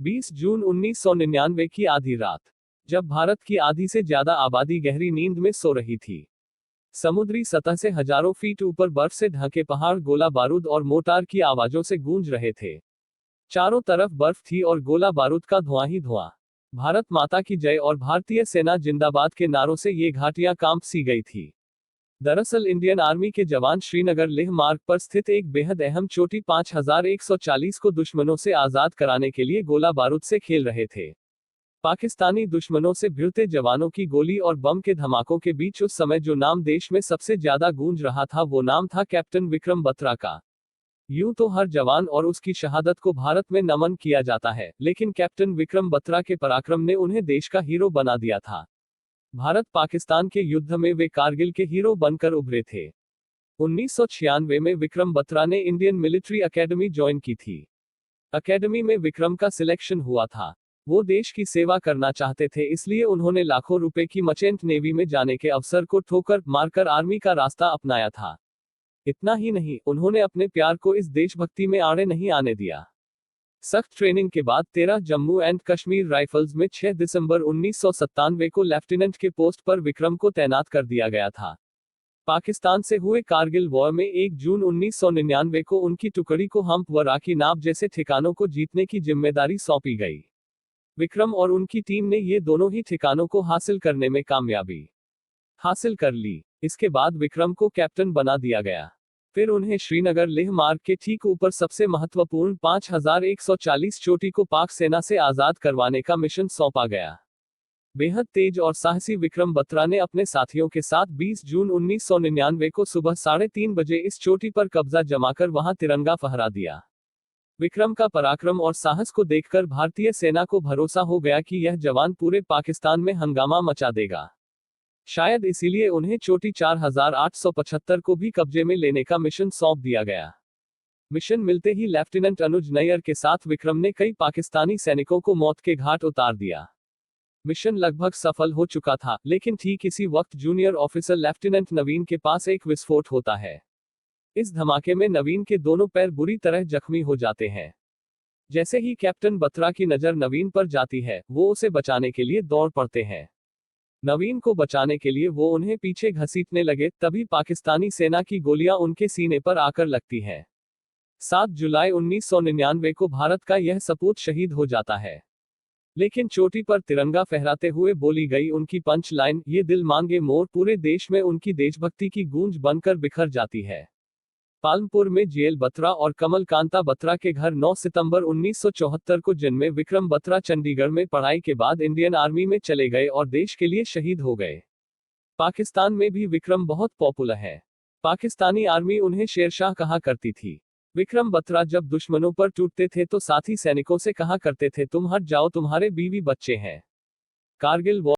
20 जून 1999 की आधी रात, जब भारत की आधी से ज्यादा आबादी गहरी नींद में सो रही थी। समुद्री सतह से हजारों फीट ऊपर बर्फ से ढके पहाड़ गोला बारूद और मोर्टार की आवाजों से गूंज रहे थे। चारों तरफ बर्फ थी और गोला बारूद का धुआं ही धुआं। भारत माता की जय और भारतीय सेना जिंदाबाद के नारों से ये घाटियां कांप सी गई थी। दरअसल इंडियन आर्मी के जवान श्रीनगर लेह मार्ग पर स्थित एक बेहद अहम चोटी 5140 को दुश्मनों से आजाद कराने के लिए गोला बारूद से खेल रहे थे। पाकिस्तानी दुश्मनों से भिड़ते जवानों की गोली और बम के धमाकों के बीच उस समय जो नाम देश में सबसे ज्यादा गूंज रहा था वो नाम था कैप्टन विक्रम बत्रा का। यूं तो हर जवान और उसकी शहादत को भारत में नमन किया जाता है, लेकिन कैप्टन विक्रम बत्रा के पराक्रम ने उन्हें देश का हीरो बना दिया था। भारत पाकिस्तान के युद्ध में वे कारगिल के हीरो बनकर उभरे थे। 1996 में विक्रम बत्रा ने इंडियन मिलिट्री एकेडमी ज्वाइन की थी। एकेडमी में विक्रम का सिलेक्शन हुआ था। वो देश की सेवा करना चाहते थे, इसलिए उन्होंने लाखों रुपए की मर्चेंट नेवी में जाने के अवसर को ठोकर मारकर आर्मी का रास्ता अपनाया था। इतना ही नहीं, उन्होंने अपने प्यार को इस देशभक्ति में आड़े नहीं आने दिया। सख्त ट्रेनिंग के बाद 13 जम्मू एंड कश्मीर राइफल्स में 6 दिसंबर 1997 को लेफ्टिनेंट के पोस्ट पर विक्रम को तैनात कर दिया गया था। पाकिस्तान से हुए कारगिल वॉर में 1 जून 1999 को उनकी टुकड़ी को हम्प व राकी नाब जैसे ठिकानों को जीतने की जिम्मेदारी सौंपी गई। विक्रम और उनकी टीम ने ये दोनों ही ठिकानों को हासिल करने में कामयाबी हासिल कर ली। इसके बाद विक्रम को कैप्टन बना दिया गया। फिर उन्हें श्रीनगर लेह मार्ग के ठीक ऊपर सबसे महत्वपूर्ण 5140 चोटी को पाक सेना से आजाद करवाने का मिशन सौंपा गया। बेहद तेज और साहसी विक्रम बत्रा ने अपने साथियों के साथ 20 जून 1999 को सुबह 3:30 बजे इस चोटी पर कब्जा जमाकर वहां तिरंगा फहरा दिया। विक्रम का पराक्रम और साहस को देखकर भारतीय सेना को भरोसा हो गया कि यह जवान पूरे पाकिस्तान में हंगामा मचा देगा। शायद इसीलिए उन्हें चोटी 4875 को भी कब्जे में लेने का मिशन सौंप दिया गया। मिशन मिलते ही लेफ्टिनेंट अनुज नैयर के साथ विक्रम ने कई पाकिस्तानी सैनिकों को मौत के घाट उतार दिया। मिशन लगभग सफल हो चुका था, लेकिन ठीक इसी वक्त जूनियर ऑफिसर लेफ्टिनेंट नवीन के पास एक विस्फोट होता है। इस धमाके में नवीन के दोनों पैर बुरी तरह जख्मी हो जाते हैं। जैसे ही कैप्टन बत्रा की नजर नवीन पर जाती है, वो उसे बचाने के लिए दौड़ पड़ते हैं। नवीन को बचाने के लिए वो उन्हें पीछे घसीटने लगे, तभी पाकिस्तानी सेना की गोलियां उनके सीने पर आकर लगती हैं। 7 जुलाई 1999 को भारत का यह सपूत शहीद हो जाता है। लेकिन चोटी पर तिरंगा फहराते हुए बोली गई उनकी पंच लाइन, ये दिल मांगे मोर, पूरे देश में उनकी देशभक्ति की गूंज बनकर बिखर जाती है। पालमपुर में जेएल बत्रा और कमल कांता बत्रा के घर 9 सितंबर 1974 को जन्मे विक्रम बत्रा चंडीगढ़ में पढ़ाई के बाद इंडियन आर्मी में चले गए और देश के लिए शहीद हो गए। पाकिस्तान में भी विक्रम बहुत पॉपुलर है। पाकिस्तानी आर्मी उन्हें शेरशाह कहा करती थी। विक्रम बत्रा जब दुश्मनों पर टूटते थे तो साथी सैनिकों से कहा करते थे, तुम हट जाओ, तुम्हारे बीवी बच्चे हैं। कारगिल वॉर